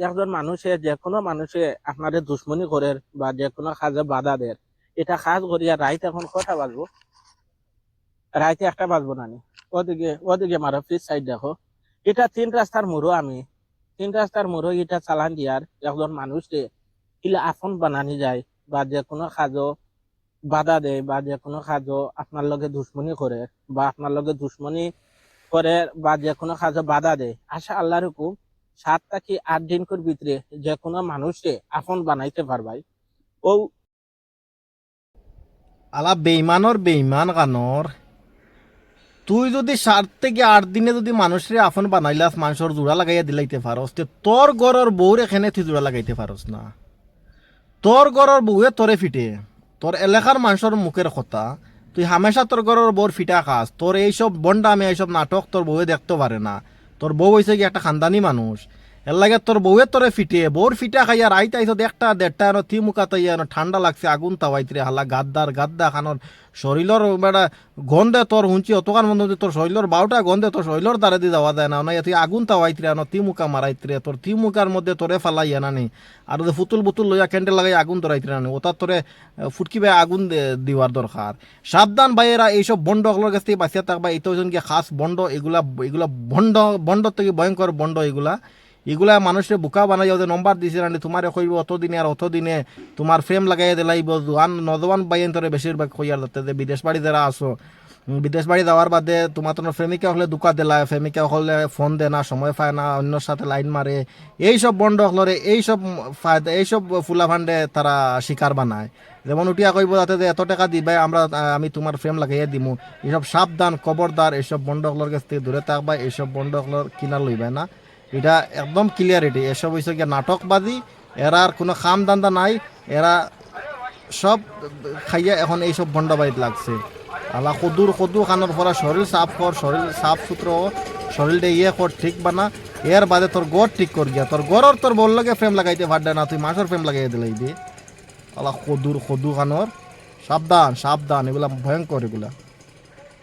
একজন মানুষে যে কোনো মানুষে আপনাদের দুশ্মনী করে বা যে কোনো কাজে বাধা দেয়, এটা কাজ করিয়া রাইত এখন কটা বাজবো, রাইতে একটা বাজবো না নি? ওদিকে ওদিকে মারো, প্লিজ সাইড দেখো। এটা 3 রাস্তার মোড়ো, আমি 3 রাস্তার মোড়ো এটা চালান দিয়ার একজন মানুষকে ইলা আপন বানানি যায় বা যে কোনো কাজও বাধা দেয় বা যে কোনো কাজও আপনার লগে দুশ্মনী করে বা আপনার লগে দুশ্মনী করে বা যে কোনো কাজে বাধা দেয়, আশা আল্লাহর হুকুম 7 থেকে 8 দিন ভিতরে যে কোনো মানুষকে আপন বানাইতে পারবাই। ও আলা বেইমানর বেইমান কানর, তুই যদি 7 থেকে 8 দিনে যদি মানুষের আফন বানাইলাস, মানুষের জোড়া লাগাইয়া দিলাইতে পারস, তে তোর গরর বউর এখানে তুই জোড়া লাগাইতে পারস না। তোর গরর বউয়ে তোরে ফিটে, তোর এলাকার মানুষের মুখের কথা, তুই হামেশা তোর গরর বউর ফিটা খাস। তোর এইসব বন্ডা আমি এইসব নাটক তোর বউয়ে দেখতে পারে না। তোর বউ হয়েছে কি একটা খানদানি মানুষ, এর লাগে তোর বউয়ে তোরে ফিটে, বউর ফিটা খাইয়া রাইত আইস 1টা 1.5টা এনো থি মুখা তাইয়া এনো ঠান্ডা লাগছে আগুন তাওয়াইতরে হালা গাদ্দার গাদ্দা খানোর শরীরের বেড়া গন্ধে তোর হুঁচি অতকান মধ্যে তোর শরীরের 12টা গন্ধে তোর শরীরের দ্বারা দিয়ে যাওয়া যায় না, না তুই আগুন তাওয়াইতরে এনো থি মুখা মারাইতরে তোর থি মুখার মধ্যে তোরে ফালাইয়া নানি আর ফুতুল বুতুল লইয়া ক্যান্ডেল লাগাই আগুন ধরাইতে নানি, ওটার তোরে ফুটকি ভাই আগুন দেওয়ার দরকার। সাবধান ভাইয়েরা, এইসব বন্ড অগলোর কাছ থেকে বাঁচিয়ে থাকবা। এই তো কি খাস বন্ড, এগুলা এগুলা বন্ড, বন্ড থেকে ভয়ঙ্কর বন্ড এগুলা। এগুলা মানুষের বোকা বানাই যে নম্বর দিছে রানি তোমার কইব অত দিনে আর অত দিনে তোমার ফ্রেম লাগাই দিলাইব। জোয়ান নজওয়ান বাইন তোরে বেশিরভাগ কইয়ার যাতে যে বিদেশ বাড়ি যারা আসো, বিদেশ বাড়ি যাওয়ার বাদে তোমার তোমার প্রেমিকা হলে দুকা দিলা, প্রেমিকা হলে ফোন দে না, সময় পায় না, অন্যর সাথে লাইন মারে, এইসব বন্ড হলরে এইসব ফায়দা এইসব ফুলা ফান্ডে তারা শিকার বানায়। যেমন উঠিয়া কইব যাতে যে এত টাকা দিবাই আমরা, আমি তোমার ফ্রেম লাগাইয়া দিমু। এইসব সাবধান, খবরদার, এইসব বন্ড হলর কাছ থেকে দূরে থাকবা। এইসব বন্ড হলর কিনা লইবে না, এটা একদম ক্লিয়ারিটি। এসব হয়েছে গিয়ে নাটকবাদী, এরার কোনো খাম দান্দা নাই, এরা সব খাইয়া এখন এইসব বন্ডাবাড়িত লাগছে। আলা সদুর সদু খানোর পরা শরীর সাফ কর, শরীর সাফ সুতরো, শরীরটা ইয়ে কর, ঠিক বানা। এর বাদে তোর গড় ঠিক কর গিয়া, তোর গড়র তোর বল লাগে ফ্রেম লাগাইতে পারবে না, তুই মাসের ফ্রেম লাগাইয়া দিলাই দি। আলা সদুর সদু খানোর, সাবধান সাবধান, এগুলা ভয়ঙ্কর এগুলা।